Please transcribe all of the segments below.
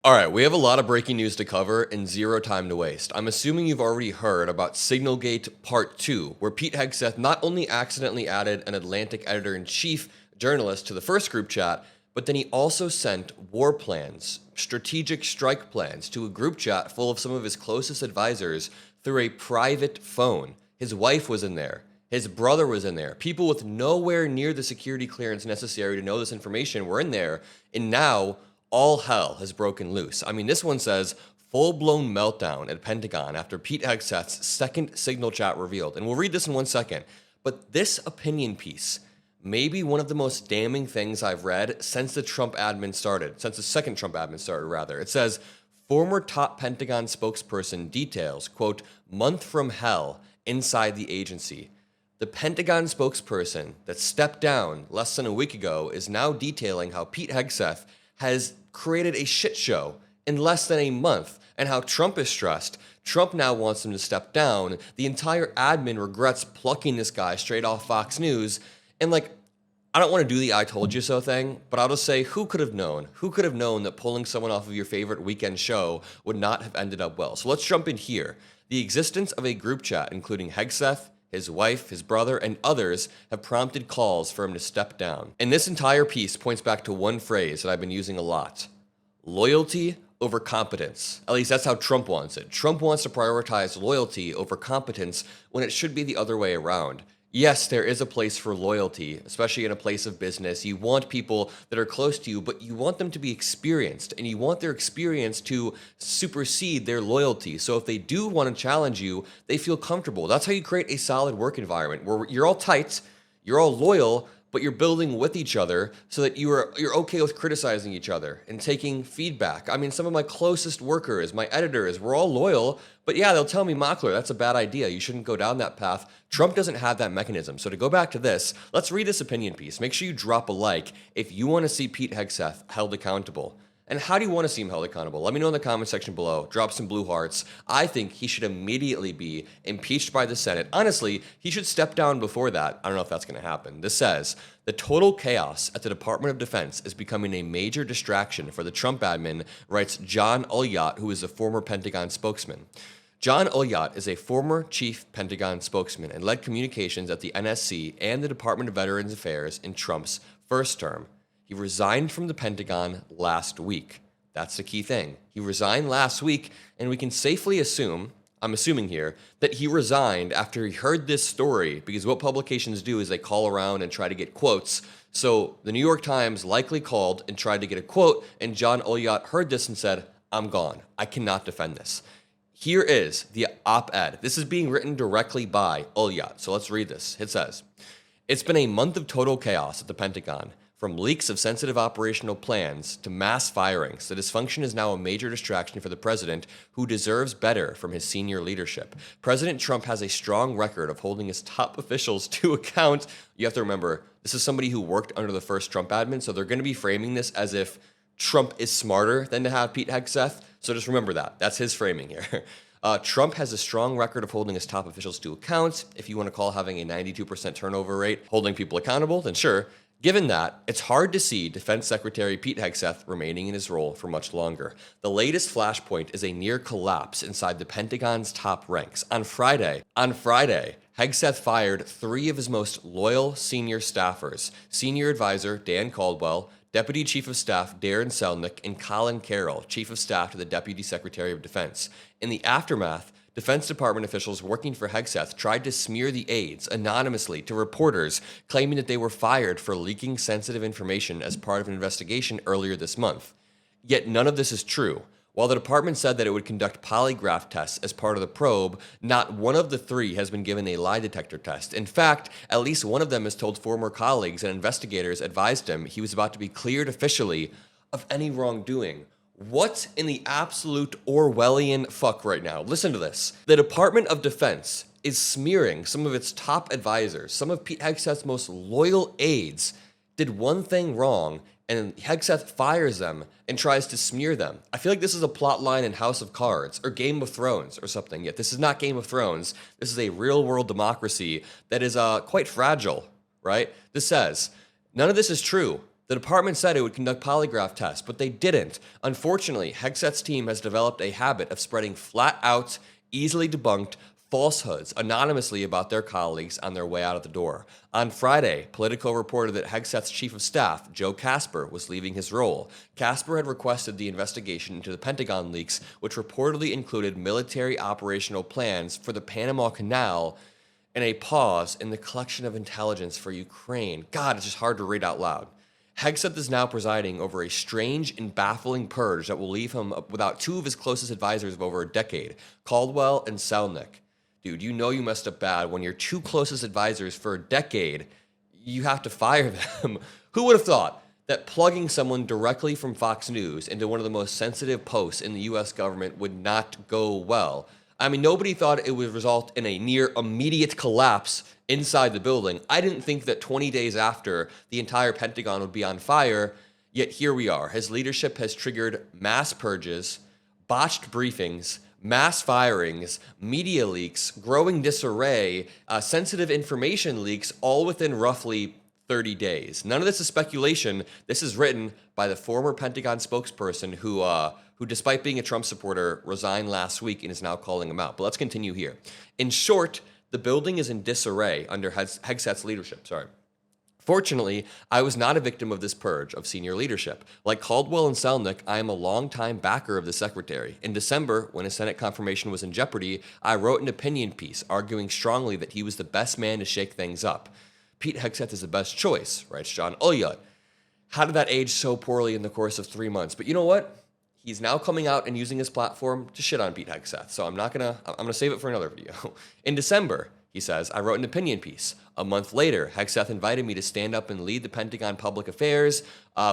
All right, we have a lot of breaking news to cover and zero time to waste. I'm assuming you've already heard about Signalgate Part 2, where Pete Hegseth not only accidentally added an Atlantic editor-in-chief journalist to the first group chat, but then he also sent war plans, strategic strike plans, to a group chat full of some of his closest advisors through a private phone. His wife was in there. His brother was in there. People with nowhere near the security clearance necessary to know this information were in there. And now all hell has broken loose. I mean, this one says full-blown meltdown at Pentagon after Pete Hegseth's second Signal chat revealed. And we'll read this in 1 second. But this opinion piece may be one of the most damning things I've read since the Trump admin started, since the second Trump admin started, rather. It says, former top Pentagon spokesperson details, quote, month from hell inside the agency. The Pentagon spokesperson that stepped down less than a week ago is now detailing how Pete Hegseth has created a shit show in less than a month, and how Trump is stressed. Trump now wants him to step down. The entire admin regrets plucking this guy straight off Fox News. And like, I don't want to do the I told you so thing, but I'll just say, who could have known? Who could have known that pulling someone off of your favorite weekend show would not have ended up well? So let's jump in here. The existence of a group chat, including Hegseth, his wife, his brother, and others have prompted calls for him to step down. And this entire piece points back to one phrase that I've been using a lot: loyalty over competence. At least that's how Trump wants it. Trump wants to prioritize loyalty over competence when it should be the other way around. Yes, there is a place for loyalty, especially in a place of business. You want people that are close to you, but you want them to be experienced, and you want their experience to supersede their loyalty. So if they do want to challenge you, they feel comfortable. That's how you create a solid work environment where you're all tight, you're all loyal, but you're building with each other so that you're okay with criticizing each other and taking feedback. I mean, some of my closest workers, my editors, we're all loyal, but yeah, they'll tell me, Mockler, that's a bad idea. You shouldn't go down that path. Trump doesn't have that mechanism. So to go back to this, let's read this opinion piece. Make sure you drop a like if you want to see Pete Hegseth held accountable. And how do you want to see him held accountable? Let me know in the comment section below. Drop some blue hearts. I think he should immediately be impeached by the Senate. Honestly, he should step down before that. I don't know if that's going to happen. This says, the total chaos at the Department of Defense is becoming a major distraction for the Trump admin, writes John Ulyott, who is a former Pentagon spokesman. John Ulyott is a former chief Pentagon spokesman and led communications at the NSC and the Department of Veterans Affairs in Trump's first term. He resigned from the Pentagon last week. That's the key thing. He resigned last week, and we can safely assume, I'm assuming here, that he resigned after he heard this story, because what publications do is they call around and try to get quotes. So the New York Times likely called and tried to get a quote, and John Ulyott heard this and said, I'm gone. I cannot defend this. Here is the op-ed. This is being written directly by Ulyott. So let's read this. It says, it's been a month of total chaos at the Pentagon. From leaks of sensitive operational plans to mass firings, the dysfunction is now a major distraction for the president, who deserves better from his senior leadership. President Trump has a strong record of holding his top officials to account. You have to remember, this is somebody who worked under the first Trump admin, so they're going to be framing this as if Trump is smarter than to have Pete Hegseth. So just remember that. That's his framing here. Trump has a strong record of holding his top officials to account. If you want to call having a 92% turnover rate holding people accountable, then sure. Given that, it's hard to see Defense Secretary Pete Hegseth remaining in his role for much longer. The latest flashpoint is a near collapse inside the Pentagon's top ranks. On Friday, Hegseth fired 3 of his most loyal senior staffers: Senior Advisor Dan Caldwell, Deputy Chief of Staff Darren Selnick, and Colin Carroll, Chief of Staff to the Deputy Secretary of Defense. In the aftermath, Defense Department officials working for Hegseth tried to smear the aides anonymously to reporters, claiming that they were fired for leaking sensitive information as part of an investigation earlier this month. Yet none of this is true. While the department said that it would conduct polygraph tests as part of the probe, not one of the 3 has been given a lie detector test. In fact, at least one of them has told former colleagues and investigators advised him he was about to be cleared officially of any wrongdoing. What in the absolute Orwellian fuck right now? Listen to this. The Department of Defense is smearing some of its top advisors. Some of Pete Hegseth's most loyal aides did one thing wrong, and Hegseth fires them and tries to smear them. I feel like this is a plot line in House of Cards or Game of Thrones or something. Yet this is not Game of Thrones. This is a real-world democracy that is quite fragile, right? This says, none of this is true. The department said it would conduct polygraph tests, but they didn't. Unfortunately, Hegseth's team has developed a habit of spreading flat-out, easily debunked falsehoods anonymously about their colleagues on their way out of the door. On Friday, Politico reported that Hegseth's chief of staff, Joe Casper, was leaving his role. Casper had requested the investigation into the Pentagon leaks, which reportedly included military operational plans for the Panama Canal and a pause in the collection of intelligence for Ukraine. God, it's just hard to read out loud. Hegseth is now presiding over a strange and baffling purge that will leave him without two of his closest advisors of over a decade, Caldwell and Selnick. Dude, you know you messed up bad when your two closest advisors for a decade, you have to fire them. Who would have thought that plugging someone directly from Fox News into one of the most sensitive posts in the US government would not go well? I mean, nobody thought it would result in a near immediate collapse inside the building. I didn't think that 20 days after the entire Pentagon would be on fire, yet here we are. His leadership has triggered mass purges, botched briefings, mass firings, media leaks, growing disarray, sensitive information leaks, all within roughly 30 days. None of this is speculation. This is written by the former Pentagon spokesperson who, despite being a Trump supporter, resigned last week and is now calling him out. But let's continue here. In short, the building is in disarray under Hegseth's leadership. Fortunately, I was not a victim of this purge of senior leadership. Like Caldwell and Selnick, I am a longtime backer of the secretary. In December, when his Senate confirmation was in jeopardy, I wrote an opinion piece arguing strongly that he was the best man to shake things up. Pete Hegseth is the best choice, writes John Ulyott. How did that age so poorly in the course of 3 months? But you know what? He's now coming out and using his platform to shit on Pete Hegseth. So I'm gonna save it for another video. In December, he says, I wrote an opinion piece. A month later, Hegseth invited me to stand up and lead the Pentagon Public Affairs.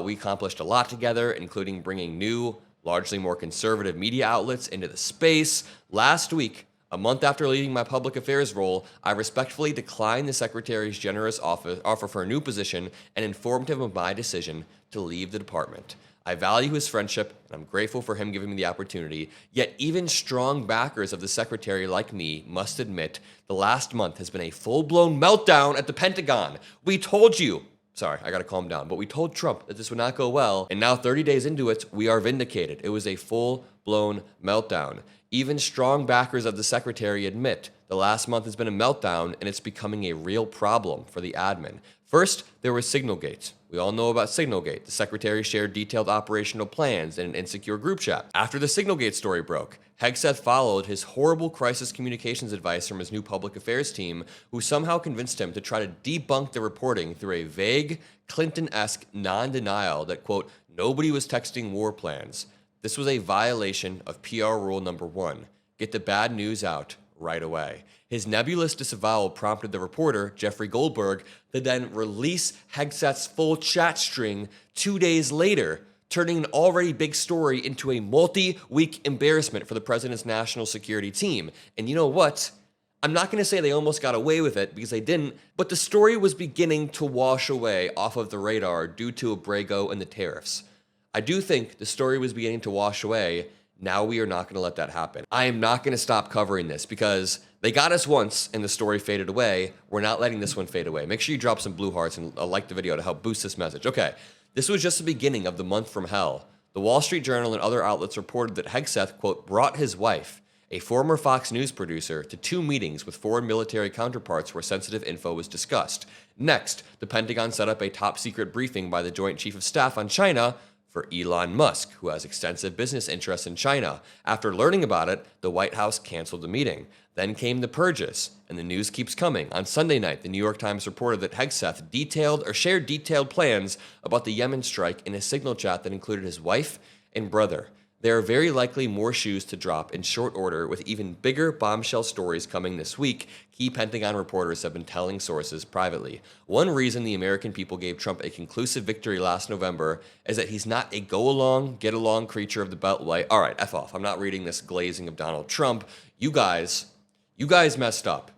We accomplished a lot together, including bringing new, largely more conservative media outlets into the space. Last week, a month after leading my public affairs role, I respectfully declined the secretary's generous offer for a new position and informed him of my decision to leave the department. I value his friendship, and I'm grateful for him giving me the opportunity, yet even strong backers of the secretary like me must admit the last month has been a full-blown meltdown at the Pentagon. We told you, sorry, I gotta calm down, but we told Trump that this would not go well, and now 30 days into it, we are vindicated. It was a full-blown meltdown. Even strong backers of the secretary admit the last month has been a meltdown, and it's becoming a real problem for the admin. First, there was Signalgate. We all know about Signalgate. The secretary shared detailed operational plans in an insecure group chat. After the Signalgate story broke, Hegseth followed his horrible crisis communications advice from his new public affairs team, who somehow convinced him to try to debunk the reporting through a vague, Clinton-esque non-denial that, quote, nobody was texting war plans. This was a violation of PR rule number 1. Get the bad news out right away. His nebulous disavowal prompted the reporter, Jeffrey Goldberg, to then release Hegseth's full chat string 2 days later, turning an already big story into a multi-week embarrassment for the president's national security team. And you know what? I'm not going to say they almost got away with it, because they didn't, but the story was beginning to wash away off of the radar due to Abrego and the tariffs. I do think the story was beginning to wash away. Now we are not going to let that happen. I am not going to stop covering this because they got us once and the story faded away. We're not letting this one fade away. Make sure you drop some blue hearts and like the video to help boost this message. Okay, this was just the beginning of the month from hell. The Wall Street Journal and other outlets reported that Hegseth, quote, brought his wife, a former Fox News producer, to 2 meetings with foreign military counterparts where sensitive info was discussed. Next, the Pentagon set up a top-secret briefing by the Joint Chief of Staff on China for Elon Musk, who has extensive business interests in China. After learning about it, the White House canceled the meeting. Then came the purges, and the news keeps coming. On Sunday night, the New York Times reported that Hegseth shared detailed plans about the Yemen strike in a Signal chat that included his wife and brother. There are very likely more shoes to drop in short order, with even bigger bombshell stories coming this week, key Pentagon reporters have been telling sources privately. One reason the American people gave Trump a conclusive victory last November is that he's not a go-along, get-along creature of the Beltway. All right, F off. I'm not reading this glazing of Donald Trump. You guys messed up.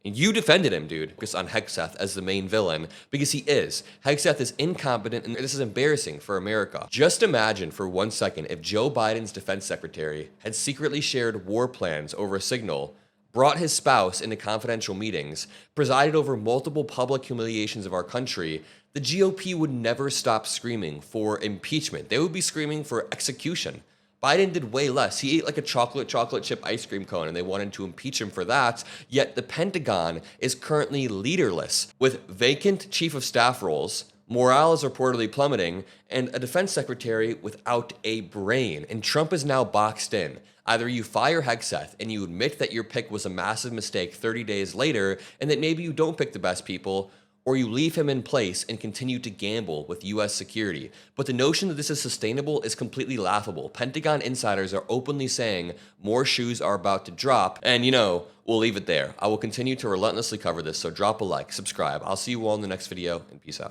And you defended him, dude, focus on Hegseth as the main villain, because he is. Hegseth is incompetent, and this is embarrassing for America. Just imagine for 1 second if Joe Biden's defense secretary had secretly shared war plans over Signal, brought his spouse into confidential meetings, presided over multiple public humiliations of our country. the GOP would never stop screaming for impeachment. They would be screaming for execution. Biden did way less. He ate like a chocolate chip ice cream cone, and they wanted to impeach him for that. Yet the Pentagon is currently leaderless, with vacant chief of staff roles, morale is reportedly plummeting, and a defense secretary without a brain. And Trump is now boxed in. Either you fire Hegseth and you admit that your pick was a massive mistake 30 days later, and that maybe you don't pick the best people, or you leave him in place and continue to gamble with US security. But the notion that this is sustainable is completely laughable. Pentagon insiders are openly saying more shoes are about to drop, and we'll leave it there. I will continue to relentlessly cover this, so drop a like, subscribe. I'll see you all in the next video, and peace out.